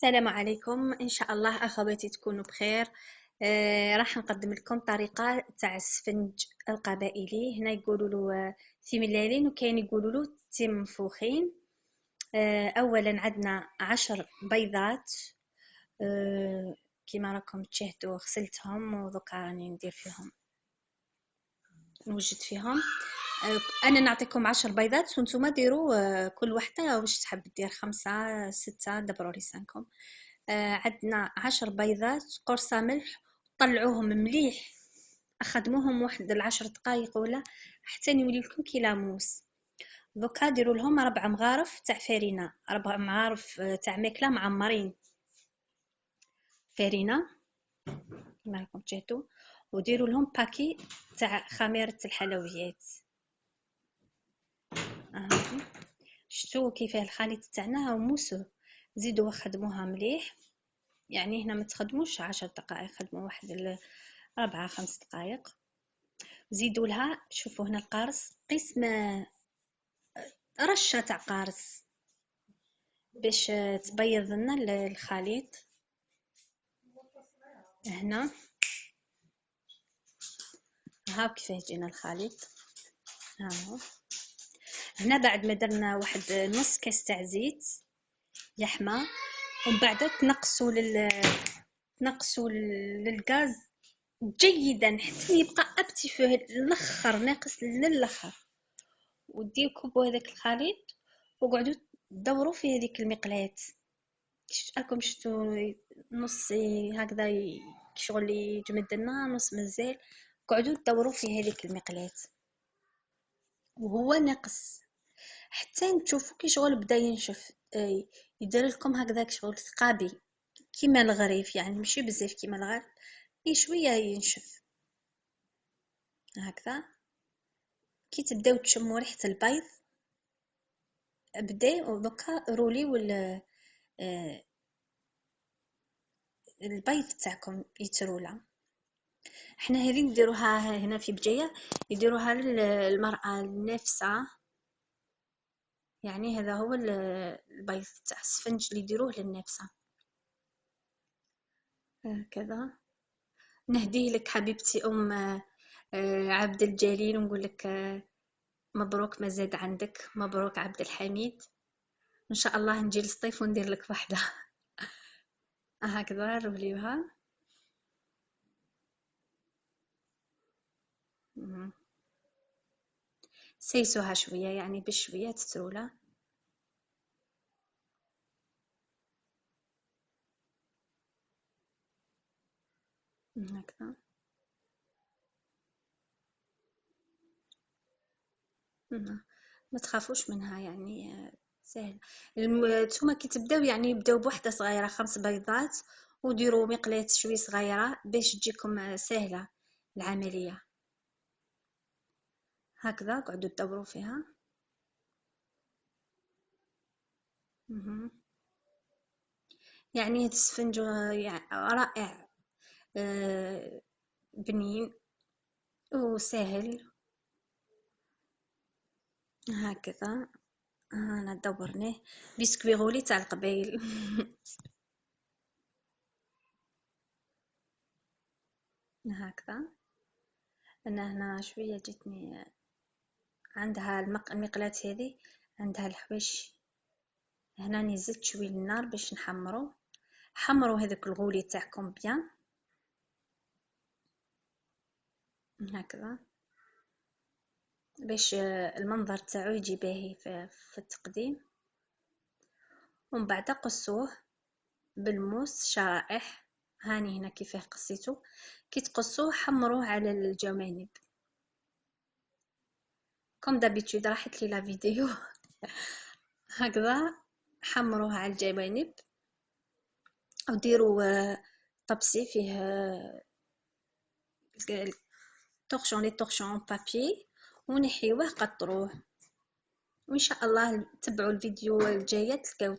السلام عليكم، ان شاء الله اخواتي تكونوا بخير. راح نقدم لكم طريقه تاع السفنج القبائلي. هنا يقولوا له ثيملالين وكاين يقولوا له تيمفوخين. اولا عندنا 10 بيضات. كيما راكم تشاهدوا غسلتهم ودوكا راني ندير فيهم نوجد فيهم. انا نعطيكم 10 بيضات وانتم ديروا كل وحده واش تحب دير، 5 6 دبروا لسانكم. عندنا 10 بيضات، قرصه ملح، طلعوهم مليح، اخدموهم واحد 10 دقائق ولا حتى يولي لكم كي لاموس. دوكا ديروا لهم 4 مغارف تاع فرينه، 4 مغارف تاع ماكله معمرين فرينه كما راكم تشاهدوا، وديروا لهم باكي تاع خميره الحلويات. شتو كيفاه الخليط تاعنا هاو موسو. زيدوا خدموها مليح، يعني هنا ما تخدموش 10 دقائق، خدموا واحد 4 5 دقائق. زيدوا لها، شوفوا هنا القارص، قسم رشه تاع قارص باش تبيض لنا الخليط. هنا ها كيفاه يجينا الخليط. ها هنا بعد ما درنا واحد نص كاس تاع زيت يحمى، ومن بعد تنقصوا للغاز جيدا حتى يبقى ابتي فيه الاخر ناقص للاخر، ودير كوبوا هذاك الخليط وقعدوا تدوروا في هذيك المقلاة. راكم شفتوا نص هكذا شغل يجمد لنا نص مازال، قعدوا تدوروا في هذيك المقلاة وهو ناقص حتى تشوفوا كي شغل بدا ينشف. يدير لكم هكذاك شغل ثقابي كيما الغريف، يعني ماشي بزاف كيما الغريف، شويه ينشف هكذا. كي تبداو تشموا ريحه البيض بداو دوكا روليو البيض تاعكم يترولى. احنا هذه نديروها هنا في بجيه، يديروها للمرأة النافسة، يعني هذا هو البيض تاع السفنج اللي يديروه للنافسة هكذا. نهديه لك حبيبتي عبد الجليل، ونقول لك مبروك ما زاد عندك، مبروك عبد الحميد، ان شاء الله نجي للصيف وندير لك وحده. هكذا روليوها. سيسوها شويه يعني بشويه تترولى هكذا. ما تخافوش منها، يعني سهل. نتوما كي تبداو يعني يبداو بوحده صغيره، 5 بيضات، وديروا مقلاة شوي صغيره باش تجيكم سهله العمليه. هكذا قعدوا تدوروا فيها. يعني هذا السفنج يعني رائع، بنين وسهل هكذا. انا دورناه بسكوي غولي تاع القبايل. هكذا. انا هنا شويه جتني عندها المقلاة هذه عندها الحواش. هنا نزلت شويه النار باش حمروا هذاك الغولي تاعكم بيان هكذا، باش المنظر تاعو يجي باهي في التقديم. ومن بعد قصوه بالموس شرائح. هاني هنا كيفاه قصيتو. كي تقصوه حمروه على الجوانب كوم دابيتود، راحت لي لا فيديو. هكذا حمروه على الجوانب، وديروا طبسي فيه طرشون لي طرشون بابي، ونحيوه قطروه. وان شاء الله تبعوا الفيديو الجايه تلقاو